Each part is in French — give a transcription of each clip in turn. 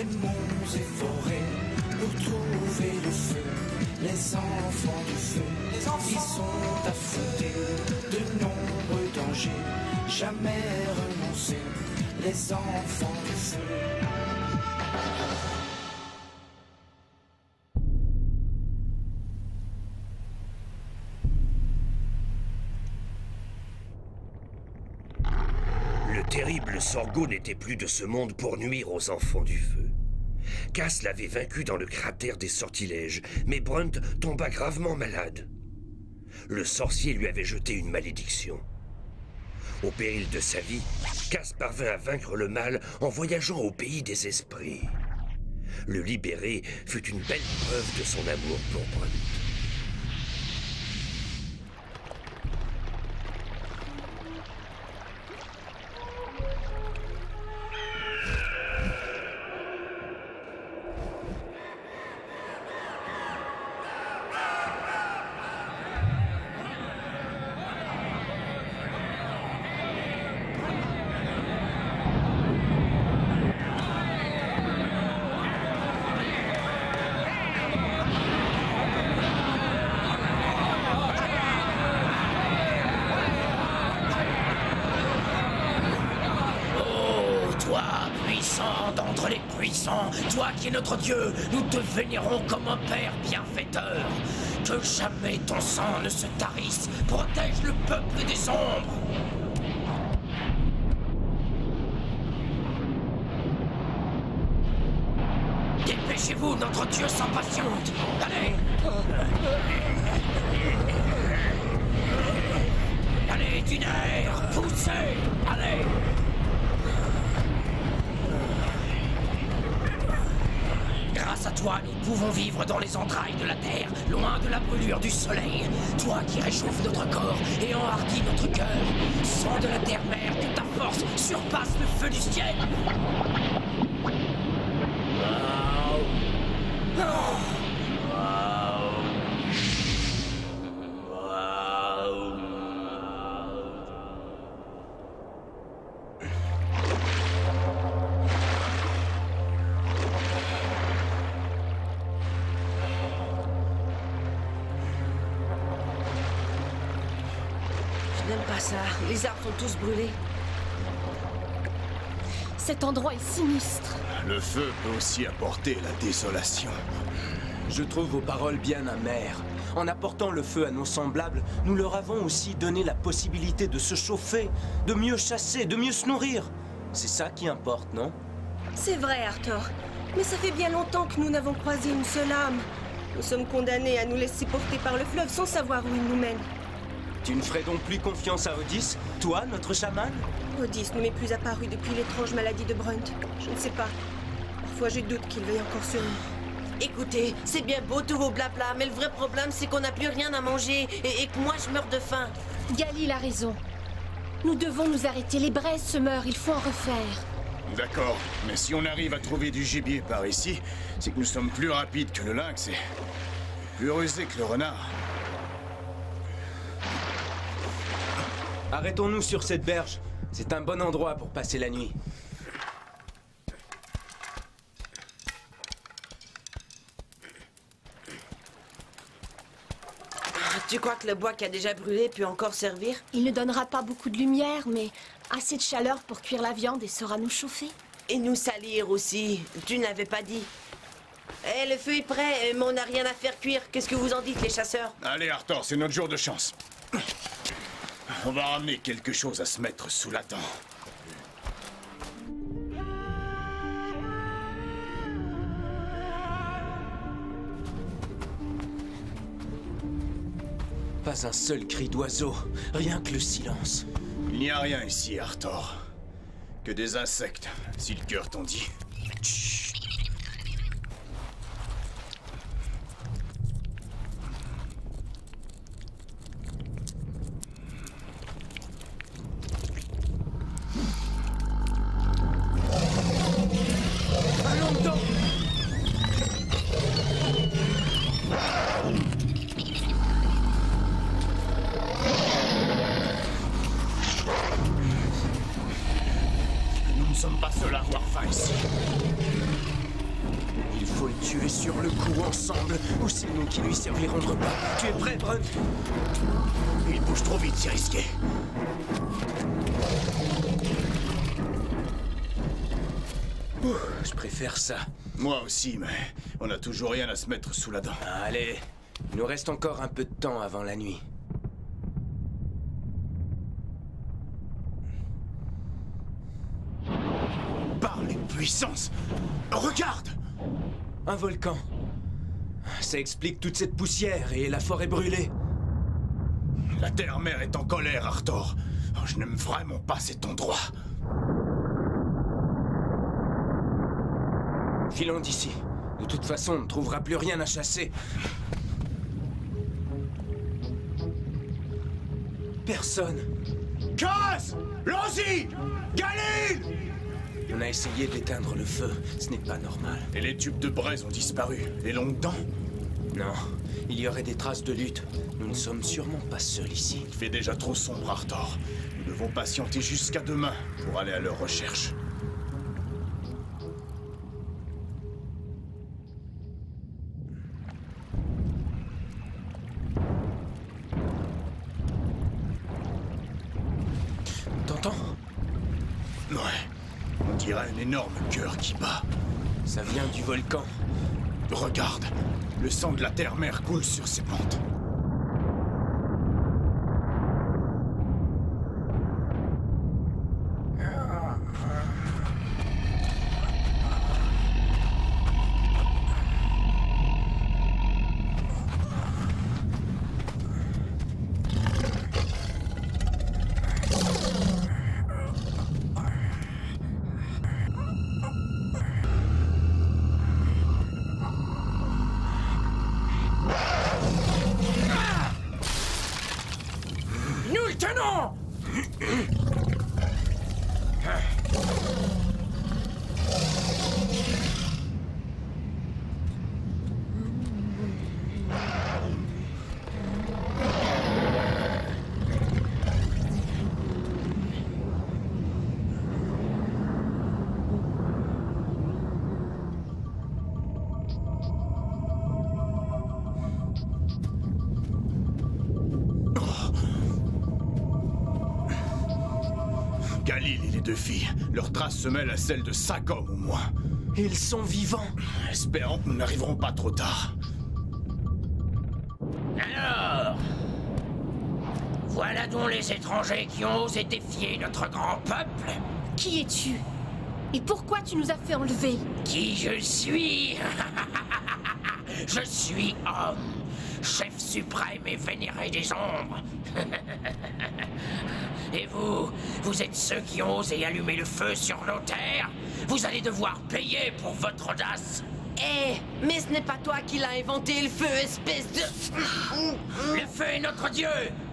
les monts et forêts pour trouver le feu. Les enfants du feu, ils sont affrontés de nombreux dangers, jamais renoncer, les enfants du feu. Le terrible Sorgo n'était plus de ce monde pour nuire aux enfants du feu. Cass l'avait vaincu dans le cratère des sortilèges, mais Brunt tomba gravement malade. Le sorcier lui avait jeté une malédiction. Au péril de sa vie, Cass parvint à vaincre le mal en voyageant au pays des esprits. Le libérer fut une belle preuve de son amour pour Brunt. D'entre les puissants, toi qui es notre Dieu, nous te vénérons comme un Père bienfaiteur. Que jamais ton sang ne se tarisse, protège le peuple des ombres. Dépêchez-vous, notre Dieu s'impatiente. Allez. Allez, du nerf, poussez. Allez. Grâce à toi, nous pouvons vivre dans les entrailles de la terre, loin de la brûlure du soleil. Toi qui réchauffes notre corps et enhardis notre cœur. Sang de la terre-mère, que ta force surpasse le feu du ciel. J'aime pas ça. Les arbres sont tous brûlés. Cet endroit est sinistre. Le feu peut aussi apporter la désolation. Je trouve vos paroles bien amères. En apportant le feu à nos semblables, nous leur avons aussi donné la possibilité de se chauffer, de mieux chasser, de mieux se nourrir. C'est ça qui importe, non? C'est vrai, Arthur. Mais ça fait bien longtemps que nous n'avons croisé une seule âme. Nous sommes condamnés à nous laisser porter par le fleuve sans savoir où il nous mène. Tu ne ferais donc plus confiance à Odyss, toi, notre chaman? Odyss ne m'est plus apparu depuis l'étrange maladie de Brunt. Je ne sais pas. Parfois je doute qu'il veille encore sur nous. Écoutez, c'est bien beau tous vos blabla, mais le vrai problème c'est qu'on n'a plus rien à manger et que moi je meurs de faim. Galil a raison. Nous devons nous arrêter. Les braises se meurent, il faut en refaire. D'accord, mais si on arrive à trouver du gibier par ici, c'est que nous sommes plus rapides que le lynx et plus rusés que le renard. Arrêtons-nous sur cette berge. C'est un bon endroit pour passer la nuit. Tu crois que le bois qui a déjà brûlé peut encore servir? Il ne donnera pas beaucoup de lumière, mais assez de chaleur pour cuire la viande et saura nous chauffer. Et nous salir aussi. Tu n'avais pas dit. Eh, le feu est prêt, mais on n'a rien à faire cuire. Qu'est-ce que vous en dites, les chasseurs? Allez, Arthur, c'est notre jour de chance. On va ramener quelque chose à se mettre sous la dent. Pas un seul cri d'oiseau, rien que le silence. Il n'y a rien ici, Arthur. Que des insectes, si le cœur t'en dit. Chut. Nous ne sommes pas seuls à avoir faim ici. tuer sur le coup ensemble, ou c'est nous qui lui servirons de repas. Tu es prêt, Brunt? Il bouge trop vite, c'est risqué. Ouh, je préfère ça. Moi aussi, mais on a toujours rien à se mettre sous la dent. Allez, il nous reste encore un peu de temps avant la nuit. Par les puissances! Regarde! Un volcan. Ça explique toute cette poussière et la forêt brûlée. La terre-mère est en colère, Arthur. Oh, je n'aime vraiment pas cet endroit. Filons d'ici. De toute façon, on ne trouvera plus rien à chasser. Personne. Casse! Lozi! Galil! On a essayé d'éteindre le feu. Ce n'est pas normal. Et les tubes de braise ont disparu. Les longues dents? Non, il y aurait des traces de lutte. Nous ne sommes sûrement pas seuls ici. Il fait déjà trop sombre, Arthur. Nous devons patienter jusqu'à demain pour aller à leur recherche. T'entends? Ouais. On dirait un énorme cœur qui bat. Ça vient du volcan. Regarde, le sang de la terre-mère coule sur ses pentes. Nous le tenons! Galil et les deux filles, leurs traces se mêlent à celles de 5 hommes au moins. Ils sont vivants. Espérons que nous n'arriverons pas trop tard. Alors, voilà donc les étrangers qui ont osé défier notre grand peuple. Qui es-tu? Et pourquoi tu nous as fait enlever? Qui je suis? Je suis homme, chef suprême et vénéré des ombres. Et vous êtes ceux qui ont osé allumer le feu sur nos terres? Vous allez devoir payer pour votre audace. Eh, mais ce n'est pas toi qui l'as inventé, le feu, espèce de... Le feu est notre dieu,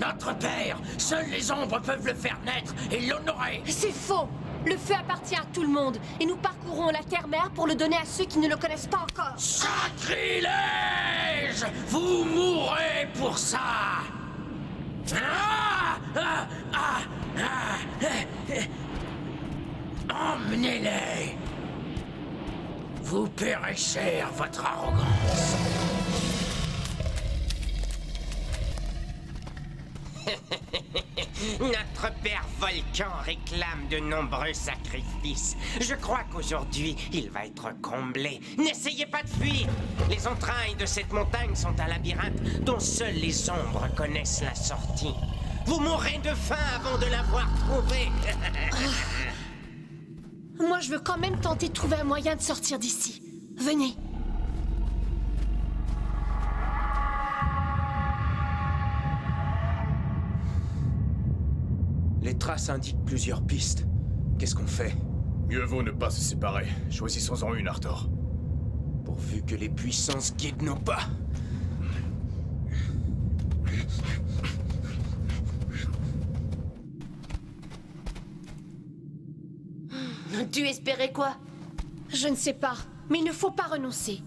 notre père. Seules les ombres peuvent le faire naître et l'honorer. C'est faux! Le feu appartient à tout le monde, et nous parcourons la terre-mère pour le donner à ceux qui ne le connaissent pas encore. Sacrilège! Vous mourrez pour ça! Emmenez-les! Vous paierez cher votre arrogance. Notre père Volcan réclame de nombreux sacrifices. Je crois qu'aujourd'hui, il va être comblé. N'essayez pas de fuir. Les entrailles de cette montagne sont un labyrinthe dont seules les ombres connaissent la sortie. Vous mourrez de faim avant de l'avoir trouvé. Moi, je veux quand même tenter de trouver un moyen de sortir d'ici. Venez. Les traces indiquent plusieurs pistes. Qu'est-ce qu'on fait? Mieux vaut ne pas se séparer. Choisissons-en une, Arthur. Pourvu que les puissances guident nos pas. Tu espérais quoi? Je ne sais pas, mais il ne faut pas renoncer.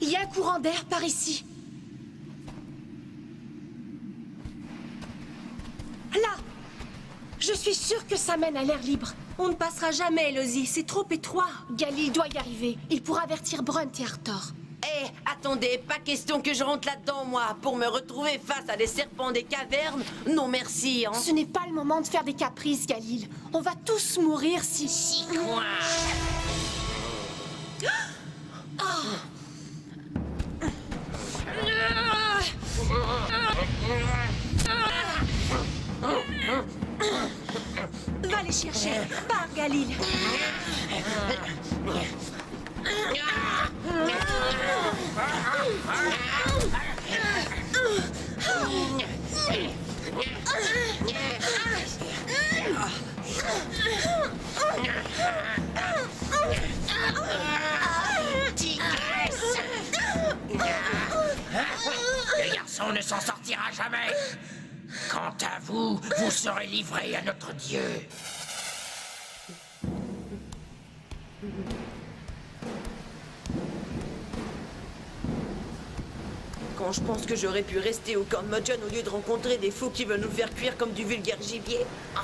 Il y a un courant d'air par ici. Là! Je suis sûre que ça mène à l'air libre. On ne passera jamais, Elodie, c'est trop étroit. Galil doit y arriver. Il pourra avertir Brunt et Arthur. Eh, attendez, pas question que je rentre là-dedans, moi, pour me retrouver face à des serpents des cavernes. Non, merci, hein. Ce n'est pas le moment de faire des caprices, Galil. On va tous mourir si... Quoi? Va les chercher. Pars, Galil. Tigresse! Le garçon ne s'en sortira jamais. Quant à vous, vous serez livrés à notre Dieu. Quand je pense que j'aurais pu rester au camp de Modjon au lieu de rencontrer des fous qui veulent nous faire cuire comme du vulgaire gibier. Ah,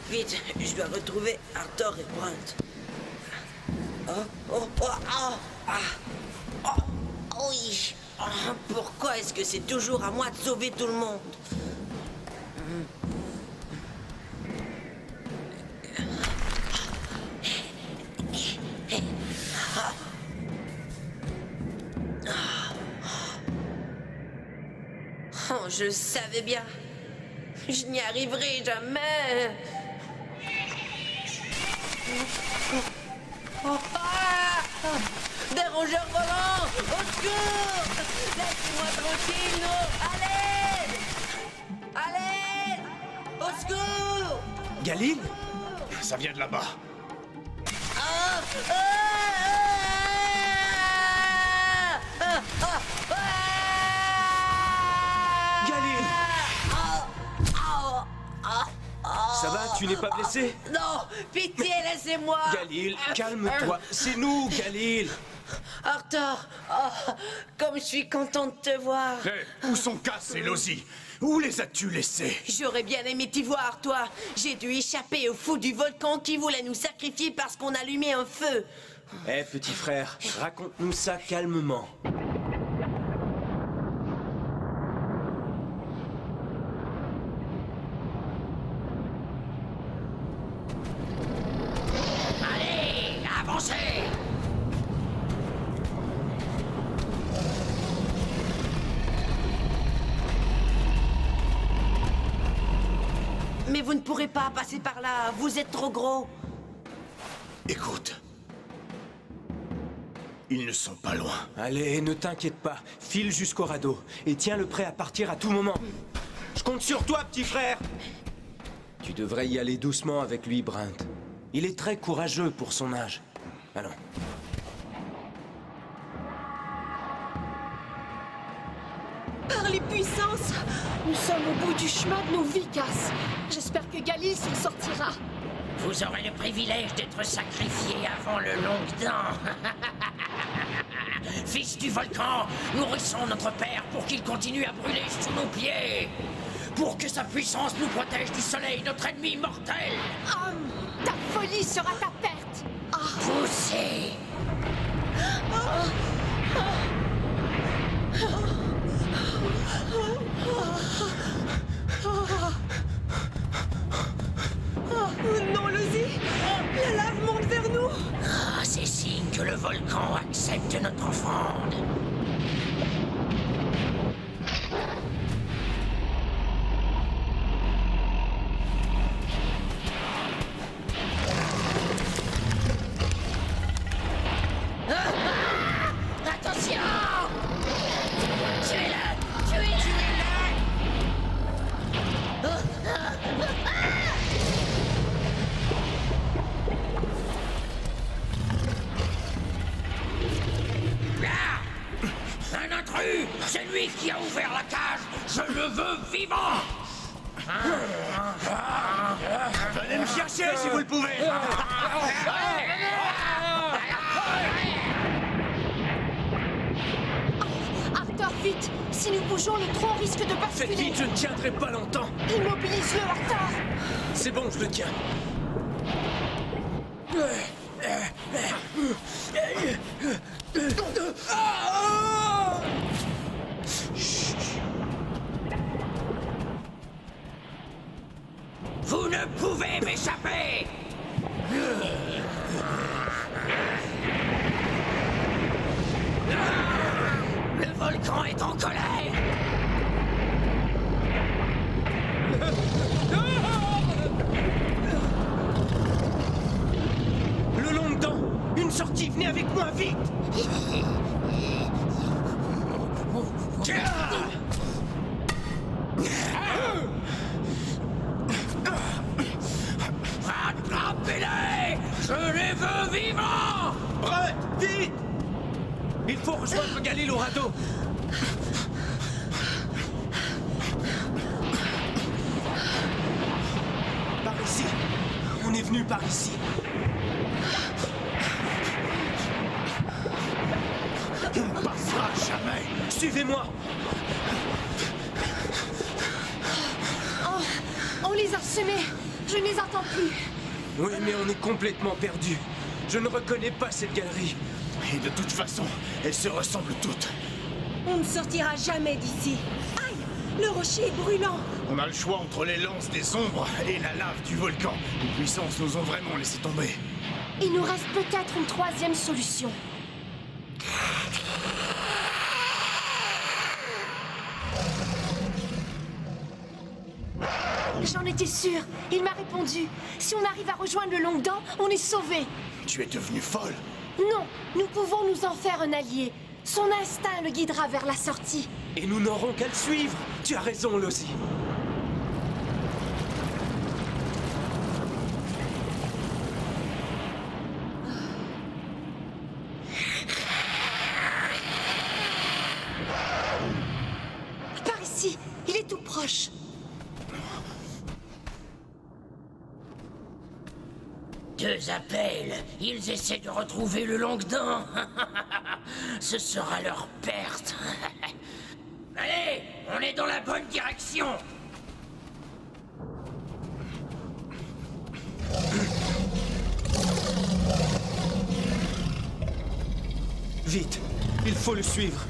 vite, je dois retrouver Arthur et Brunt. Oui. Pourquoi est-ce que c'est toujours à moi de sauver tout le monde? Oh, je savais bien. Je n'y arriverai jamais. Dérangeur volant! Au secours! Laissez-moi tranquille, non! Allez! Allez! Au secours! Galil? Ça vient de là-bas. Galil! Ça va, tu n'es pas blessé? Non! Pitié, laissez-moi! Galil, calme-toi. C'est nous, Galil! Arthur! Oh, comme je suis contente de te voir! Hé, où sont Cass et Lozi? Où les as-tu laissés? J'aurais bien aimé t'y voir, toi! J'ai dû échapper au fou du volcan qui voulait nous sacrifier parce qu'on allumait un feu! Eh, petit frère, raconte-nous ça calmement. Allez, avancez! Mais vous ne pourrez pas passer par là, vous êtes trop gros! Écoute. Ils ne sont pas loin. Allez, ne t'inquiète pas. File jusqu'au radeau et tiens-le prêt à partir à tout moment. Je compte sur toi, petit frère. Tu devrais y aller doucement avec lui, Brunt. Il est très courageux pour son âge. Allons. Par les puissances! Nous sommes au bout du chemin de nos vies, Cass. J'espère que Galil s'en sortira. Vous aurez le privilège d'être sacrifié avant le Longue-Dent. Fils du volcan, nourrissons notre père pour qu'il continue à brûler sous nos pieds. Pour que sa puissance nous protège du soleil, notre ennemi mortel. Ta folie sera ta perte. Poussez. Non, Lozi! La lave monte vers nous! Ah, c'est signe que le volcan accepte notre offrande. Attention! Tuez-le! Tuez-le! Un intrus! C'est lui qui a ouvert la cage! Je le veux vivant! Venez me chercher si vous le pouvez. Arthur, vite! Vite! Si nous bougeons, le tronc risque de basculer. Faites vite, je ne tiendrai pas longtemps. Immobilise-le, Arthur! C'est bon, je le tiens. Vous ne pouvez m'échapper! Le volcan est en colère! Le long dedans! Une sortie, venez avec moi, vite! Attrapez-les! Je les veux vivants! Brett, vite! Il faut rejoindre Galilorado! Par ici! On est venu par ici! On ne passera jamais! Suivez-moi! Oh, on les a semés! Je ne les entends plus! Oui, mais on est complètement perdus. Je ne reconnais pas cette galerie. Et de toute façon, elles se ressemblent toutes. On ne sortira jamais d'ici. Aïe! Le rocher est brûlant. On a le choix entre les lances des ombres et la lave du volcan. Les puissances nous ont vraiment laissé tomber. Il nous reste peut-être une troisième solution. J'en étais sûre. Il m'a répondu. Si on arrive à rejoindre le Longdent, on est sauvés. Tu es devenue folle. Non, nous pouvons nous en faire un allié. Son instinct le guidera vers la sortie. Et nous n'aurons qu'à le suivre. Tu as raison, Losi. Par ici, il est tout proche. Deux appels. Ils essaient de retrouver le Longdent. Ce sera leur perte. Allez, on est dans la bonne direction. Vite, il faut le suivre.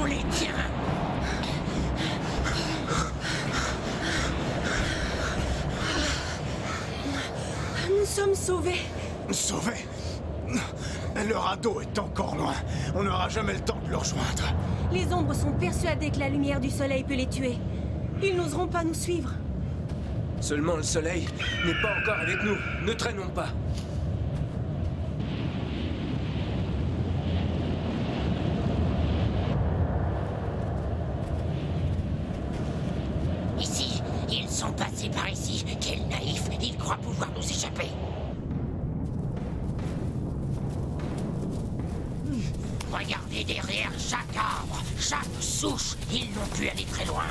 On les tient. Nous sommes sauvés. Sauvés? Le radeau est encore loin. On n'aura jamais le temps de le rejoindre. Les ombres sont persuadées que la lumière du soleil peut les tuer. Ils n'oseront pas nous suivre. Seulement le soleil n'est pas encore avec nous. Ne traînons pas. Ici, ils sont passés par ici. Quel naïf, ils croient pouvoir nous échapper. Regardez derrière chaque arbre, chaque souche. Ils n'ont pu aller très loin.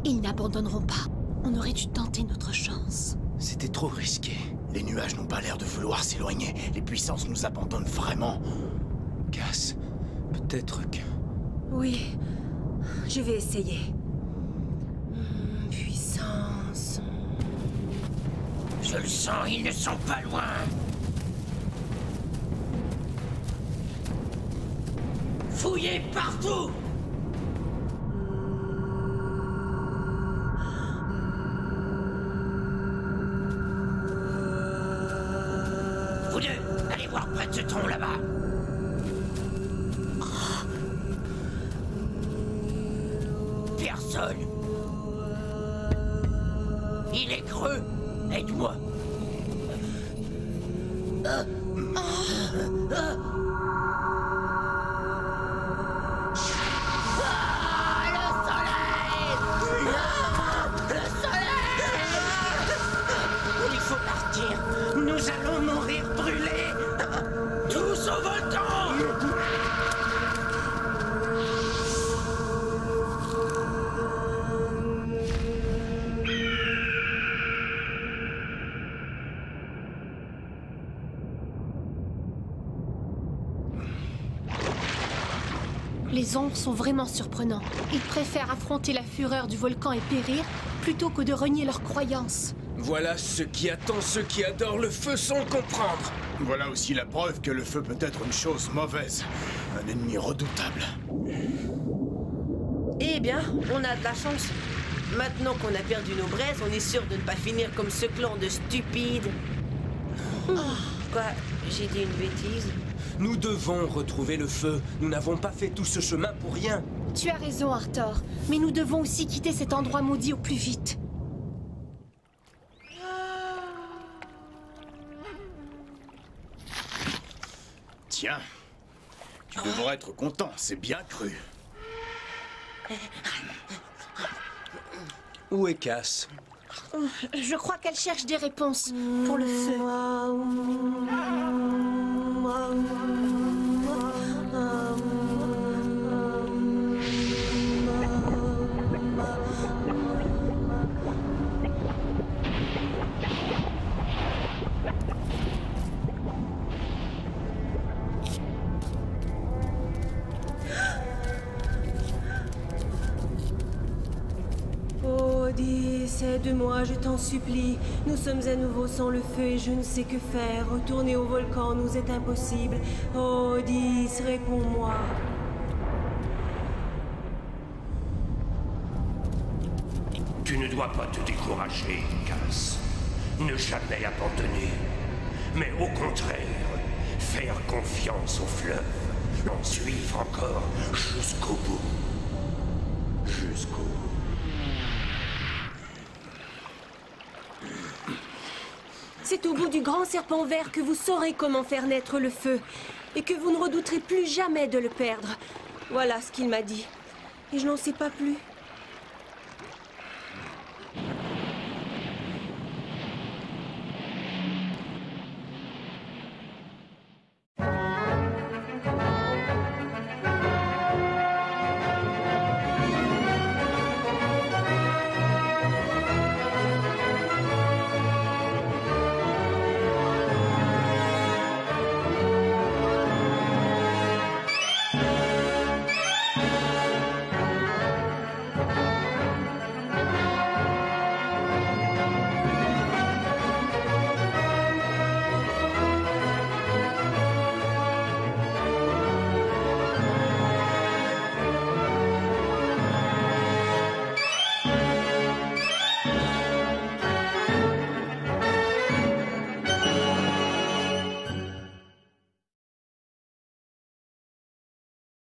Ils n'abandonneront pas. On aurait dû tenter notre chance. C'était trop risqué. Les nuages n'ont pas l'air de vouloir s'éloigner. Les puissances nous abandonnent vraiment. Cass, peut-être que... Oui, je vais essayer. Puissance. Je le sens, ils ne sont pas loin. Fouillez partout. Vous deux, allez voir près de ce tronc là-bas. Personne. Il est creux. Aide-moi. Il faut partir. Nous allons mourir brûlés. Tous au volcan. Les ombres sont vraiment surprenants. Ils préfèrent affronter la fureur du volcan et périr, plutôt que de renier leurs croyances. Voilà ce qui attend ceux qui adorent le feu sans comprendre. Voilà aussi la preuve que le feu peut être une chose mauvaise. Un ennemi redoutable. Eh bien, on a de la chance. Maintenant qu'on a perdu nos braises, on est sûr de ne pas finir comme ce clan de stupides. Quoi? J'ai dit une bêtise? Nous devons retrouver le feu. Nous n'avons pas fait tout ce chemin pour rien. Tu as raison, Arthur. Mais nous devons aussi quitter cet endroit maudit au plus vite. Tiens, tu devrais être content, c'est bien cru. Où est Cass? Je crois qu'elle cherche des réponses pour le feu. Odysse, aide-moi, je t'en supplie. Nous sommes à nouveau sans le feu et je ne sais que faire. Retourner au volcan nous est impossible. Odysse, réponds-moi. Tu ne dois pas te décourager, Cass. Ne jamais abandonner. Mais au contraire, faire confiance au fleuve. L'en suivre encore jusqu'au bout. Jusqu'au bout. C'est au bout du grand serpent vert que vous saurez comment faire naître le feu. Et que vous ne redouterez plus jamais de le perdre. Voilà ce qu'il m'a dit. Et je n'en sais pas plus.